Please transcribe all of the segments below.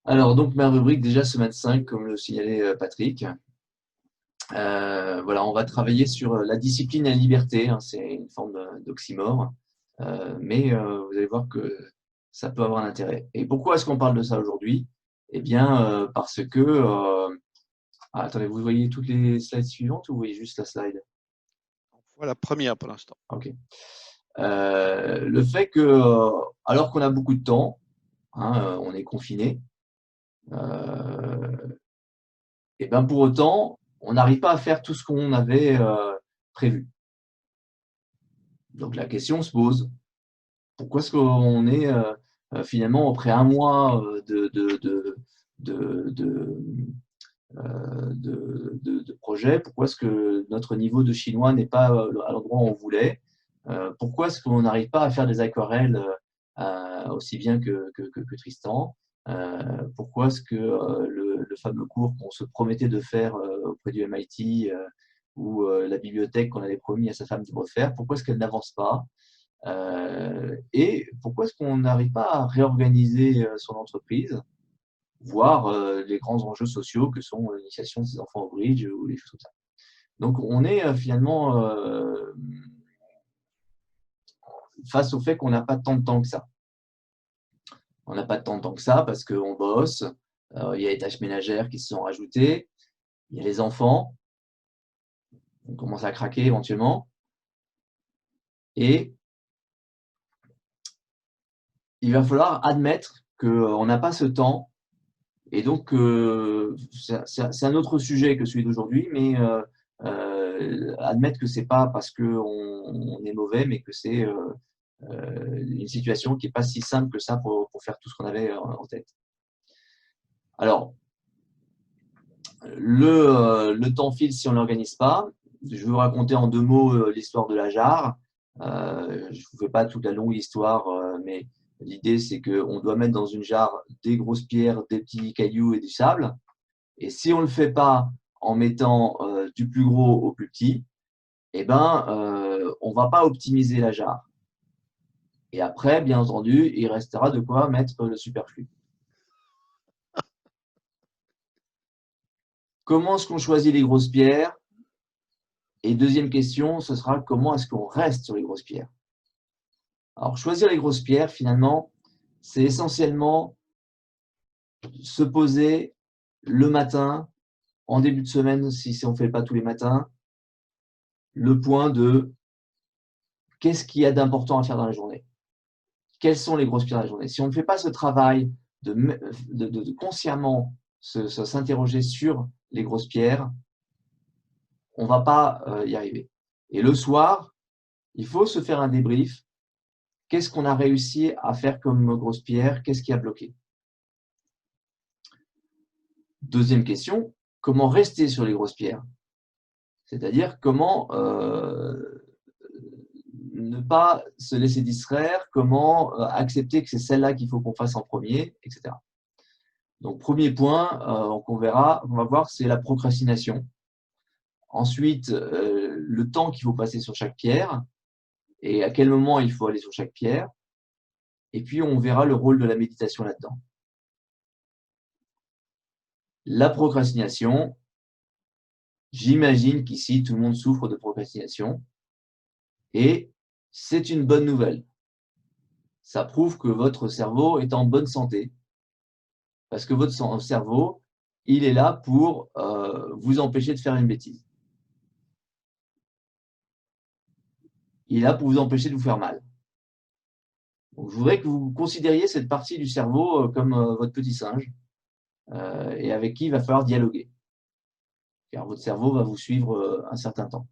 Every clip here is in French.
Alors, donc, ma rubrique, déjà, semaine 5, comme le signalait Patrick. Voilà, on va travailler sur la discipline et la liberté, hein, c'est une forme d'oxymore, mais vous allez voir que ça peut avoir un intérêt. Et pourquoi est-ce qu'on parle de ça aujourd'hui? Eh bien, parce que… attendez, vous voyez toutes les slides suivantes ou vous voyez juste la slide? On voit la première pour l'instant. Ok. Le fait que, alors qu'on a beaucoup de temps, hein, on est confiné, et ben pour autant, on n'arrive pas à faire tout ce qu'on avait prévu. Donc la question se pose, pourquoi est-ce qu'on est finalement après un mois de, de, de projet, pourquoi est-ce que notre niveau de chinois n'est pas à l'endroit où on voulait? Pourquoi est-ce qu'on n'arrive pas à faire des aquarelles aussi bien que Tristan? Pourquoi est-ce que le fameux cours qu'on se promettait de faire auprès du MIT ou la bibliothèque qu'on avait promis à sa femme de refaire, pourquoi est-ce qu'elle n'avance pas? Et pourquoi est-ce qu'on n'arrive pas à réorganiser son entreprise, voir les grands enjeux sociaux que sont l'initiation de ses enfants au bridge ou les choses comme ça. Donc on est finalement face au fait qu'on n'a pas tant de temps que ça. On n'a pas tant de temps que ça parce qu'on bosse, il y a les tâches ménagères qui se sont rajoutées, il y a les enfants, on commence à craquer éventuellement, et il va falloir admettre qu'on n'a pas ce temps. Et donc, c'est un autre sujet que celui d'aujourd'hui, mais admettre que c'est pas parce qu'on est mauvais, mais que c'est une situation qui n'est pas si simple que ça pour faire tout ce qu'on avait en tête. Alors, le temps file si on ne l'organise pas. Je vais vous raconter en 2 mots l'histoire de la jarre. Je ne vous fais pas toute la longue histoire, mais l'idée, c'est qu'on doit mettre dans une jarre des grosses pierres, des petits cailloux et du sable. Et si on ne le fait pas en mettant du plus gros au plus petit, eh ben, on ne va pas optimiser la jarre. Et après, bien entendu, il restera de quoi mettre le superflu. Comment est-ce qu'on choisit les grosses pierres? Et deuxième question, ce sera comment est-ce qu'on reste sur les grosses pierres? Alors, choisir les grosses pierres, finalement, c'est essentiellement se poser le matin, en début de semaine, si on ne fait pas tous les matins, le point de qu'est-ce qu'il y a d'important à faire dans la journée? Quelles sont les grosses pierres de la journée? Si on ne fait pas ce travail de consciemment s'interroger sur les grosses pierres, on ne va pas y arriver. Et le soir, il faut se faire un débrief. Qu'est-ce qu'on a réussi à faire comme grosse pierre? Qu'est-ce qui a bloqué? Deuxième question, comment rester sur les grosses pierres? C'est-à-dire comment ne pas se laisser distraire, comment accepter que c'est celle-là qu'il faut qu'on fasse en premier, etc. Donc, premier point qu'on verra, on va voir, c'est la procrastination. Ensuite, le temps qu'il faut passer sur chaque pierre et à quel moment il faut aller sur chaque pierre. Et puis, on verra le rôle de la méditation là-dedans. La procrastination, j'imagine qu'ici, tout le monde souffre de procrastination. Et c'est une bonne nouvelle. Ça prouve que votre cerveau est en bonne santé. Parce que votre cerveau, il est là pour vous empêcher de faire une bêtise. Il est là pour vous empêcher de vous faire mal. Donc, je voudrais que vous considériez cette partie du cerveau comme votre petit singe et avec qui il va falloir dialoguer. Car votre cerveau va vous suivre un certain temps.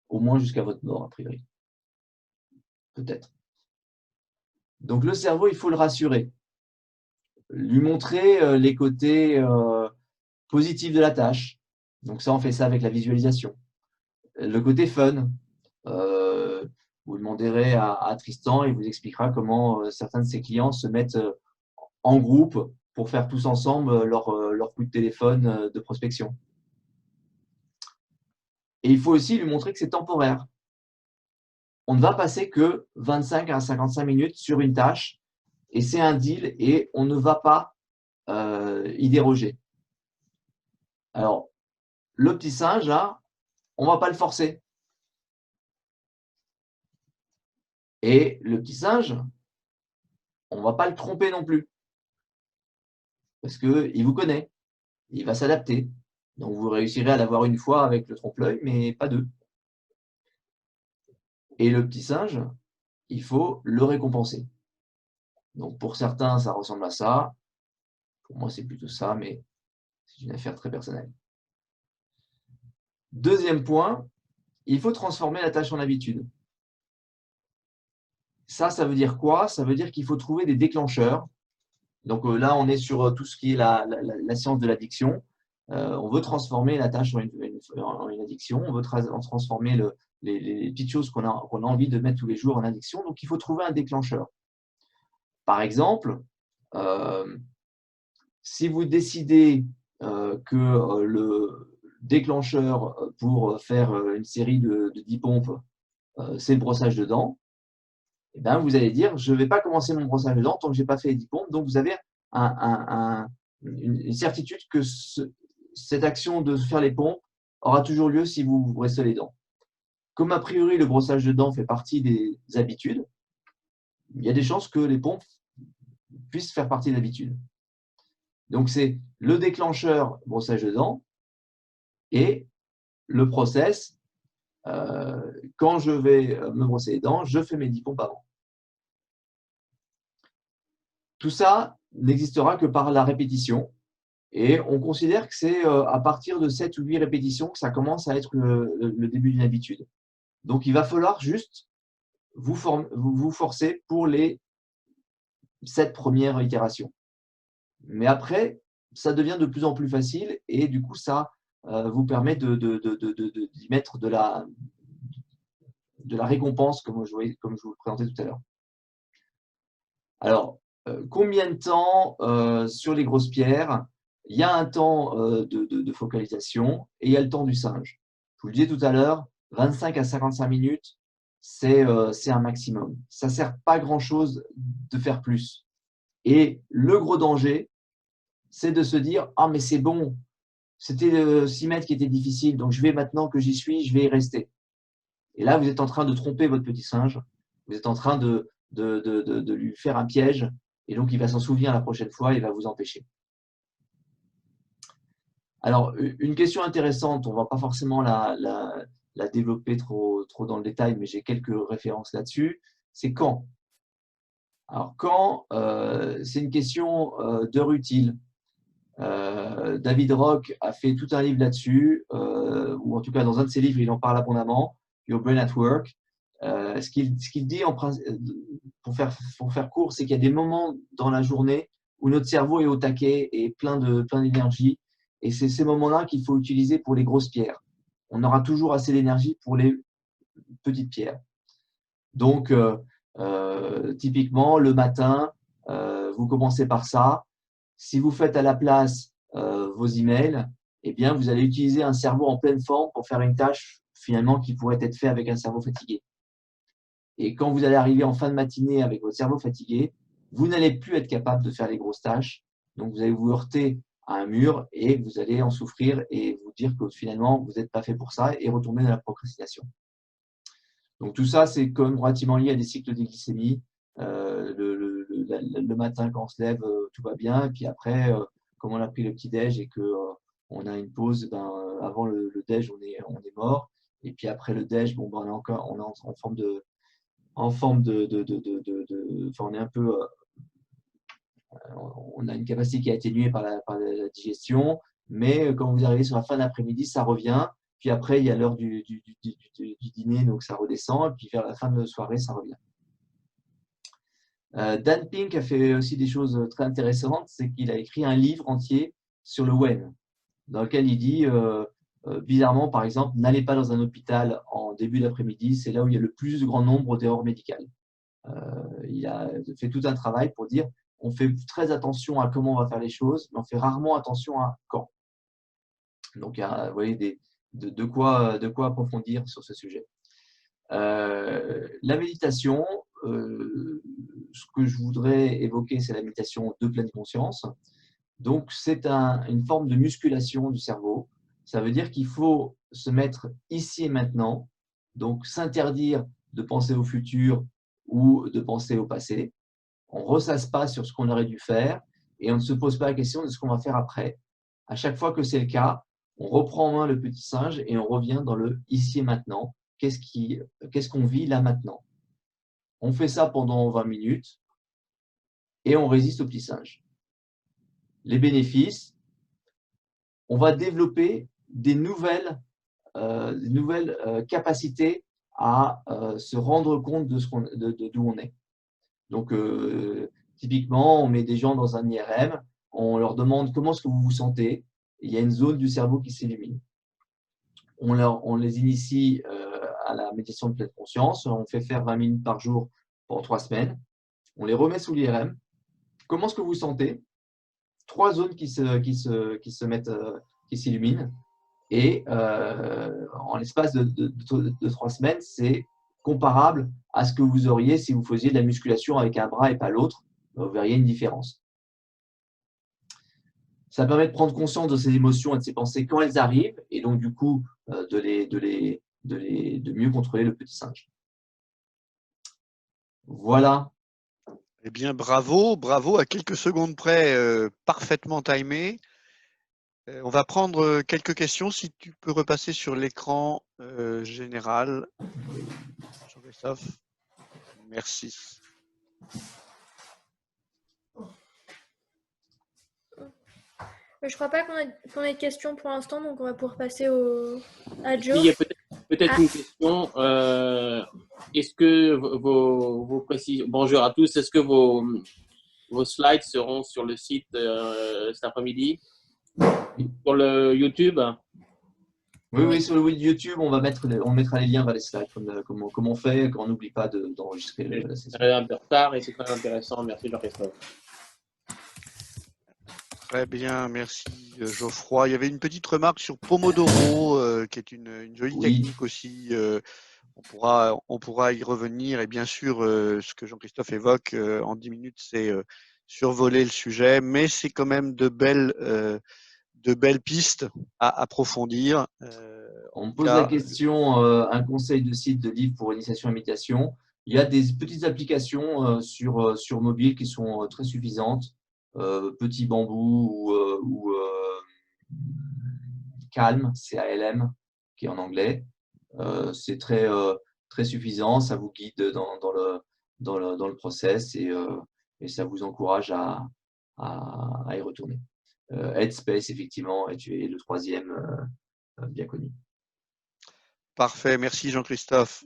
Au moins jusqu'à votre mort, a priori. Peut-être. Donc le cerveau, il faut le rassurer. Lui montrer les côtés positifs de la tâche. Donc ça, on fait ça avec la visualisation. Le côté fun. Vous demanderez à Tristan, il vous expliquera comment certains de ses clients se mettent en groupe pour faire tous ensemble leur coup de téléphone de prospection. Et il faut aussi lui montrer que c'est temporaire. On ne va passer que 25 à 55 minutes sur une tâche et c'est un deal et on ne va pas y déroger. Alors, le petit singe, là, on ne va pas le forcer. Et le petit singe, on ne va pas le tromper non plus. Parce qu'il vous connaît, il va s'adapter. Donc, vous réussirez à l'avoir une fois avec le trompe-l'œil, mais pas deux. Et le petit singe, il faut le récompenser. Donc, pour certains, ça ressemble à ça. Pour moi, c'est plutôt ça, mais c'est une affaire très personnelle. Deuxième point, il faut transformer la tâche en habitude. Ça veut dire quoi? Ça veut dire qu'il faut trouver des déclencheurs. Donc là, on est sur tout ce qui est la science de l'addiction. On veut transformer la tâche en une addiction. On veut transformer les petites choses qu'on a envie de mettre tous les jours en addiction. Donc, il faut trouver un déclencheur. Par exemple, si vous décidez que le déclencheur pour faire une série de 10 pompes, c'est le brossage de dents, eh bien, vous allez dire, je ne vais pas commencer mon brossage de dents tant que je n'ai pas fait les 10 pompes. Donc, vous avez une certitude que cette action de faire les pompes aura toujours lieu si vous vous brossez les dents. Comme a priori, le brossage de dents fait partie des habitudes, il y a des chances que les pompes puissent faire partie de l'habitude. Donc, c'est le déclencheur brossage de dents et le process. Quand je vais me brosser les dents, je fais mes 10 pompes avant. Tout ça n'existera que par la répétition. Et on considère que c'est à partir de 7 ou 8 répétitions que ça commence à être le début d'une habitude. Donc, il va falloir juste vous forcer pour les 7 premières itérations. Mais après, ça devient de plus en plus facile et du coup, ça vous permet d'y mettre de la récompense, comme je vous le présentais tout à l'heure. Alors, combien de temps sur les grosses pierres? Il y a un temps de focalisation et il y a le temps du singe. Je vous le disais tout à l'heure, 25 à 55 minutes, c'est un maximum. Ça ne sert pas grand-chose de faire plus. Et le gros danger, c'est de se dire « Ah, mais c'est bon, c'était le 6 mètres qui était difficile, donc je vais maintenant que j'y suis, je vais y rester. » Et là, vous êtes en train de tromper votre petit singe. Vous êtes en train de lui faire un piège. Et donc, il va s'en souvenir la prochaine fois et il va vous empêcher. Alors, une question intéressante, on ne va pas forcément la développer trop dans le détail, mais j'ai quelques références là-dessus. C'est quand? Alors, quand, c'est une question d'heure utile. David Rock a fait tout un livre là-dessus, ou en tout cas dans un de ses livres, il en parle abondamment, Your Brain at Work. Ce qu'il dit pour faire court, c'est qu'il y a des moments dans la journée où notre cerveau est au taquet et plein d'énergie. Et c'est ces moments-là qu'il faut utiliser pour les grosses pierres. On aura toujours assez d'énergie pour les petites pierres. Donc, typiquement, le matin, vous commencez par ça. Si vous faites à la place vos emails, eh bien, vous allez utiliser un cerveau en pleine forme pour faire une tâche finalement qui pourrait être faite avec un cerveau fatigué. Et quand vous allez arriver en fin de matinée avec votre cerveau fatigué, vous n'allez plus être capable de faire les grosses tâches. Donc, vous allez vous heurter à un mur et vous allez en souffrir et vous dire que finalement, vous n'êtes pas fait pour ça et retomber dans la procrastination. Donc, tout ça, c'est quand même relativement lié à des cycles de glycémie. Le matin, quand on se lève, tout va bien. Et puis après, comme on a pris le petit-déj et qu'on a une pause, avant le déj, on est mort. Et puis après le déj, bon, on est en forme de enfin, on est un peu, on a une capacité qui est atténuée par la digestion, mais quand vous arrivez sur la fin d'après-midi, ça revient. Puis après, il y a l'heure du dîner, donc ça redescend. Et puis vers la fin de soirée, ça revient. Dan Pink a fait aussi des choses très intéressantes, c'est qu'il a écrit un livre entier sur le web, dans lequel il dit, bizarrement, par exemple, n'allez pas dans un hôpital en début d'après-midi, c'est là où il y a le plus grand nombre d'erreurs médicales. Il a fait tout un travail pour dire on fait très attention à comment on va faire les choses, mais on fait rarement attention à quand. Donc, il y a, vous voyez, de quoi approfondir sur ce sujet. La méditation, ce que je voudrais évoquer, c'est la méditation de pleine conscience. Donc, c'est une forme de musculation du cerveau. Ça veut dire qu'il faut se mettre ici et maintenant, donc s'interdire de penser au futur ou de penser au passé. On ne ressasse pas sur ce qu'on aurait dû faire et on ne se pose pas la question de ce qu'on va faire après. À chaque fois que c'est le cas, on reprend en main le petit singe et on revient dans le ici et maintenant. Qu'est-ce qu'on vit là maintenant? On fait ça pendant 20 minutes et on résiste au petit singe. Les bénéfices, on va développer des nouvelles capacités à se rendre compte d'où on est. Donc, typiquement, on met des gens dans un IRM, on leur demande comment est-ce que vous vous sentez, et il y a une zone du cerveau qui s'illumine. On les initie à la méditation de pleine conscience, on fait faire 20 minutes par jour pendant 3 semaines, on les remet sous l'IRM. Comment est-ce que vous vous sentez? 3 zones qui s'illuminent. Et en l'espace de 3 semaines, c'est comparable à ce que vous auriez si vous faisiez de la musculation avec un bras et pas l'autre. Vous verriez une différence. Ça permet de prendre conscience de ses émotions et de ses pensées quand elles arrivent, et donc du coup de mieux contrôler le petit singe. Voilà. Eh bien, bravo, bravo, à quelques secondes près, parfaitement timé. On va prendre quelques questions. Si tu peux repasser sur l'écran général. Jean-Christophe, merci. Je crois pas qu'on ait de questions pour l'instant, donc on va pouvoir passer à Joe. Il y a peut-être une question. Est-ce que vos précisions… Bonjour à tous. Est-ce que vos slides seront sur le site cet après-midi? Sur le YouTube? Oui, sur le YouTube, on mettra les liens vers les slides, comme on fait, quand on n'oublie pas d'enregistrer la session. C'est un peu retard et c'est très intéressant. Merci Jean-Christophe. Très bien, merci Geoffroy. Il y avait une petite remarque sur Pomodoro, qui est une jolie technique aussi. On pourra y revenir. Et bien sûr, ce que Jean-Christophe évoque en 10 minutes, c'est survoler le sujet, mais c'est quand même de belles pistes à approfondir. On me pose la question, un conseil de site de livre pour initiation à la méditation. Il y a des petites applications sur mobile qui sont très suffisantes. Petit Bambou ou Calm, CALM, qui est en anglais. C'est très suffisant, ça vous guide dans le process et ça vous encourage à y retourner. Headspace, effectivement, est le troisième bien connu. Parfait, merci Jean-Christophe.